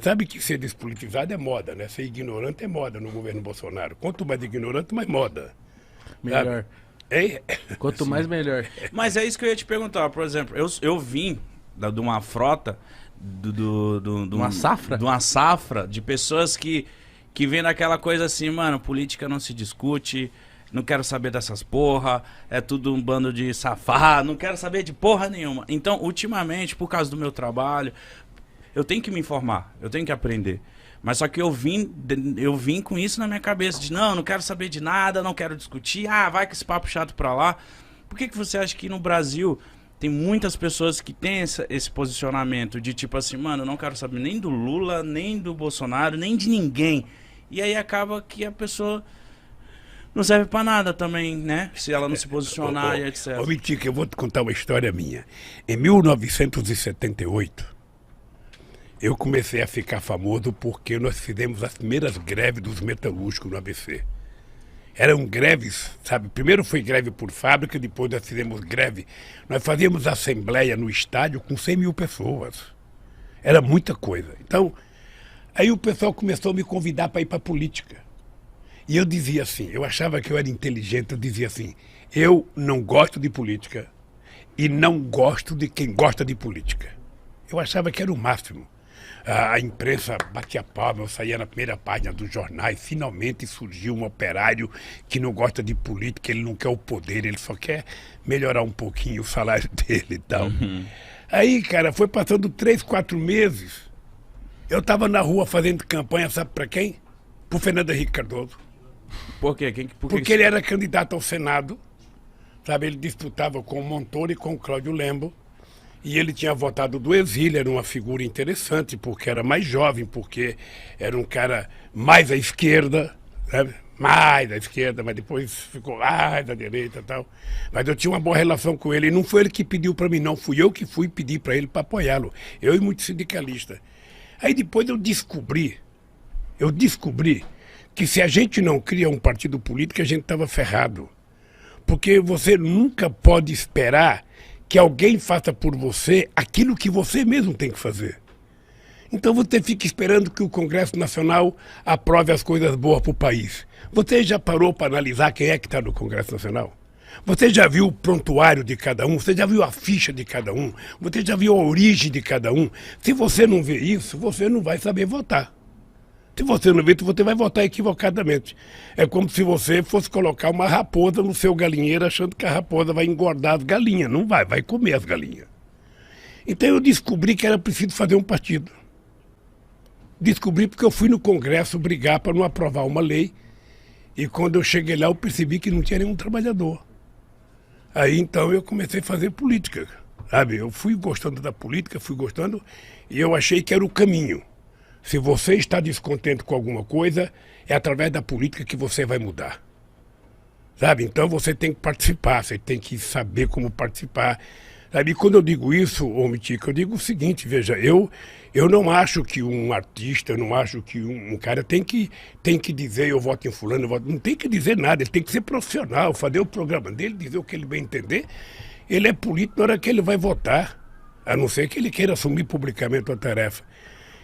sabe que ser despolitizado é moda, né? Ser ignorante é moda no governo Bolsonaro. Quanto mais ignorante, mais moda. Melhor. É, Quanto mais, melhor. Mas é isso que eu ia te perguntar. Por exemplo, eu vim de uma frota, Uma safra? de uma safra de pessoas que vem daquela coisa assim, mano, política não se discute, não quero saber dessas porra, é tudo um bando de safado, não quero saber de porra nenhuma. Então, ultimamente, por causa do meu trabalho, eu tenho que me informar, eu tenho que aprender. Mas só que eu vim com isso na minha cabeça, de não quero saber de nada, não quero discutir, vai com esse papo chato pra lá. Por que você acha que no Brasil tem muitas pessoas que têm esse posicionamento de tipo assim, mano, eu não quero saber nem do Lula, nem do Bolsonaro, nem de ninguém. E aí acaba que a pessoa não serve pra nada também, né? Se ela não se posicionar e etc. Ô, Mitica, eu vou te contar uma história minha. Em 1978, eu comecei a ficar famoso porque nós fizemos as primeiras greves dos metalúrgicos no ABC. Eram greves, sabe? Primeiro foi greve por fábrica, depois nós fizemos greve. Nós fazíamos assembleia no estádio com 100 mil pessoas. Era muita coisa. Então, aí o pessoal começou a me convidar para ir para a política. E eu dizia assim, eu achava que eu era inteligente, eu dizia assim, eu não gosto de política e não gosto de quem gosta de política. Eu achava que era o máximo. A imprensa batia palma, eu saía na primeira página dos jornais, finalmente surgiu um operário que não gosta de política, ele não quer o poder, ele só quer melhorar um pouquinho o salário dele e tal. Aí, cara, foi passando 3, 4 meses, eu estava na rua fazendo campanha, sabe para quem? Pro Fernando Henrique Cardoso. Por quê? Porque ele era candidato ao Senado, sabe? Ele disputava com o Montoro e com o Cláudio Lembo. E ele tinha votado do exílio, era uma figura interessante, porque era mais jovem, porque era um cara mais à esquerda, sabe? Mais à esquerda, mas depois ficou mais à direita e tal. Mas eu tinha uma boa relação com ele, e não foi ele que pediu para mim, não. Fui eu que fui pedir para ele para apoiá-lo. Eu e muitos sindicalistas. Aí depois eu descobri que se a gente não cria um partido político, a gente estava ferrado. Porque você nunca pode esperar que alguém faça por você aquilo que você mesmo tem que fazer. Então você fica esperando que o Congresso Nacional aprove as coisas boas para o país. Você já parou para analisar quem é que está no Congresso Nacional? Você já viu o prontuário de cada um? Você já viu a ficha de cada um? Você já viu a origem de cada um? Se você não vê isso, você não vai saber votar. Se você não vê, você vai votar equivocadamente. É como se você fosse colocar uma raposa no seu galinheiro achando que a raposa vai engordar as galinhas. Não vai, vai comer as galinhas. Então eu descobri que era preciso fazer um partido. Descobri porque eu fui no Congresso brigar para não aprovar uma lei. E quando eu cheguei lá, eu percebi que não tinha nenhum trabalhador. Aí então eu comecei a fazer política, sabe? Eu fui gostando da política, e eu achei que era o caminho. Se você está descontente com alguma coisa, é através da política que você vai mudar. Sabe? Então você tem que participar, você tem que saber como participar. Sabe? E quando eu digo isso, ô Mitica, eu digo o seguinte, veja, eu não acho que um artista, eu não acho que um cara tem que dizer eu voto em fulano, não tem que dizer nada, ele tem que ser profissional, fazer o programa dele, dizer o que ele vai entender. Ele é político na hora que ele vai votar, a não ser que ele queira assumir publicamente a tarefa.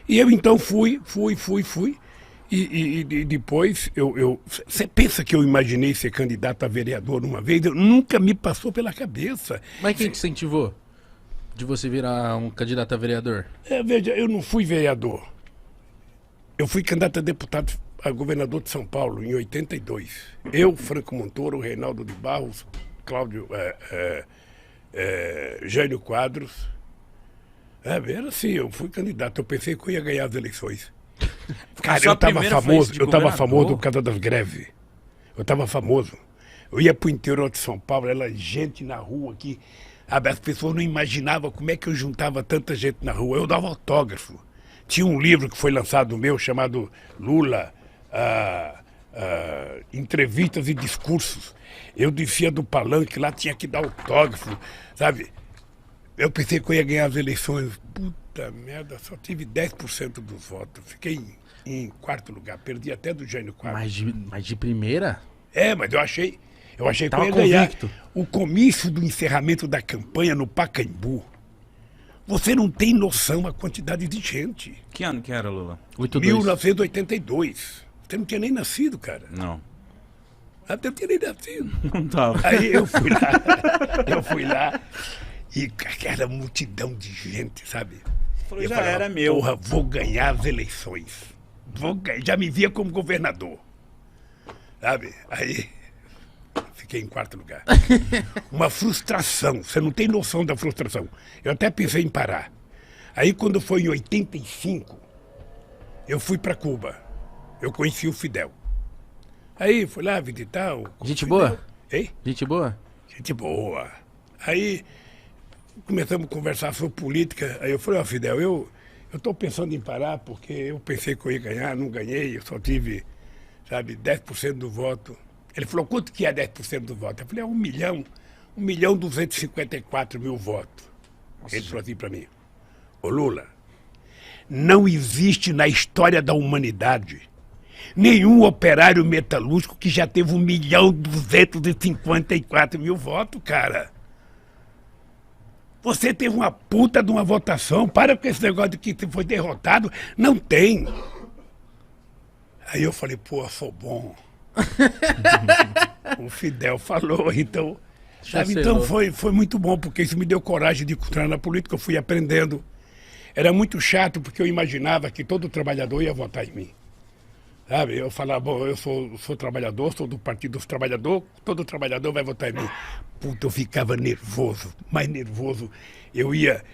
E eu então fui. E depois, você pensa que eu imaginei ser candidato a vereador uma vez? Nunca me passou pela cabeça. Mas quem te incentivou de você virar um candidato a vereador? Veja, eu não fui vereador. Eu fui candidato a deputado a governador de São Paulo em 82. Eu, Franco Montoro, Reinaldo de Barros, Cláudio, Jânio Quadros. Era assim, eu fui candidato, eu pensei que eu ia ganhar as eleições. Cara, eu estava famoso por causa das greves. Eu estava famoso. Eu ia pro interior de São Paulo, era gente na rua aqui. As pessoas não imaginavam como é que eu juntava tanta gente na rua. Eu dava autógrafo. Tinha um livro que foi lançado meu chamado Lula, Entrevistas e Discursos. Eu descia do palanque, lá tinha que dar autógrafo, sabe? Eu pensei que eu ia ganhar as eleições. Puta merda, só tive 10% dos votos. Fiquei em quarto lugar, perdi até do Jânio Quadros. Mas de primeira? Mas eu achei que eu ia Tava ganhar. convicto. O comício do encerramento da campanha no Pacaembu. Você não tem noção a quantidade de gente. Que ano que era, Lula? 82. 1982. Você não tinha nem nascido, cara. Não. Até eu tinha nem nascido. Não tava. Aí eu fui lá e aquela multidão de gente, sabe? Falei, Eu já falava, era meu. porra, vou ganhar as eleições. Já me via como governador. Sabe? Aí fiquei em quarto lugar. Uma frustração, você não tem noção da frustração. Eu até pensei em parar. Aí quando foi em 85, eu fui para Cuba. Eu conheci o Fidel. Aí fui lá visitar o Gente Fidel. boa? Hein? Gente boa? Gente boa. Aí começamos a conversar sobre política. Aí eu falei, ó, Fidel, eu estou pensando em parar porque eu pensei que eu ia ganhar, não ganhei, eu só tive, sabe, 10% do voto. Ele falou, quanto que é 10% do voto? Eu falei, é 1.254.000 votos. Ele falou assim para mim, ô Lula, não existe na história da humanidade nenhum operário metalúrgico que já teve 1.254.000 votos, cara. Você teve uma puta de uma votação, para com esse negócio de que você foi derrotado, não tem. Aí eu falei, pô, eu sou bom. O Fidel falou, então... Sabe, então foi muito bom, porque isso me deu coragem de entrar na política, eu fui aprendendo. Era muito chato, porque eu imaginava que todo trabalhador ia votar em mim. Sabe, eu falava, bom, eu sou trabalhador, sou do Partido dos Trabalhadores, todo trabalhador vai votar em mim. Puta, eu ficava nervoso, mais nervoso. Eu ia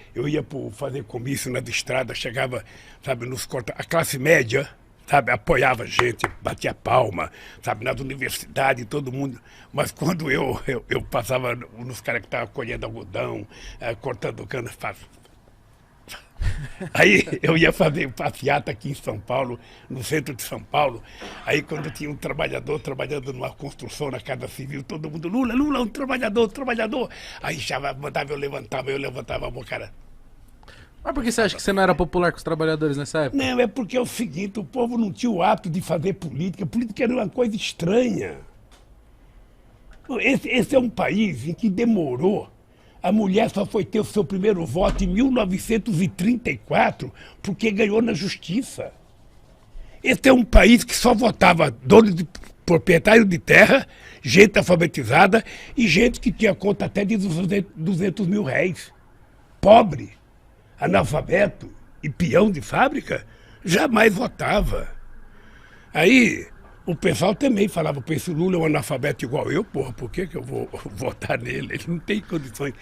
fazer comício nas estradas, chegava, sabe, nos corta. A classe média, sabe, apoiava a gente, batia palma, sabe, nas universidades, todo mundo. Mas quando eu passava nos caras que estavam colhendo algodão, cortando cana, aí eu ia fazer passeata aqui em São Paulo, no centro de São Paulo. Aí quando tinha um trabalhador trabalhando numa construção na Casa Civil, todo mundo, Lula, Lula, um trabalhador. Aí já mandava, eu levantava a mão, cara. Mas por que você acha que você não era popular com os trabalhadores nessa época? Não, é porque é o seguinte, o povo não tinha o hábito de fazer política. Política era uma coisa estranha. Esse é um país em que demorou. A mulher só foi ter o seu primeiro voto em 1934 porque ganhou na justiça. Esse é um país que só votava dono de proprietário de terra, gente alfabetizada e gente que tinha conta até de 200 mil réis. Pobre, analfabeto e peão de fábrica jamais votava. Aí o pessoal também falava, pô, esse Lula é um analfabeto igual eu, porra, por que eu vou votar nele? Ele não tem condições.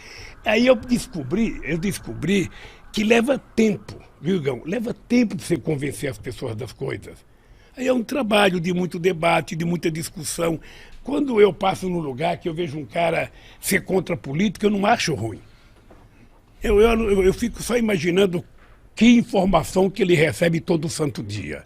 Aí eu descobri que leva tempo, viu, Gão? Leva tempo de você convencer as pessoas das coisas. Aí é um trabalho de muito debate, de muita discussão. Quando eu passo num lugar que eu vejo um cara ser contra a política, eu não acho ruim. Eu fico só imaginando que informação que ele recebe todo santo dia.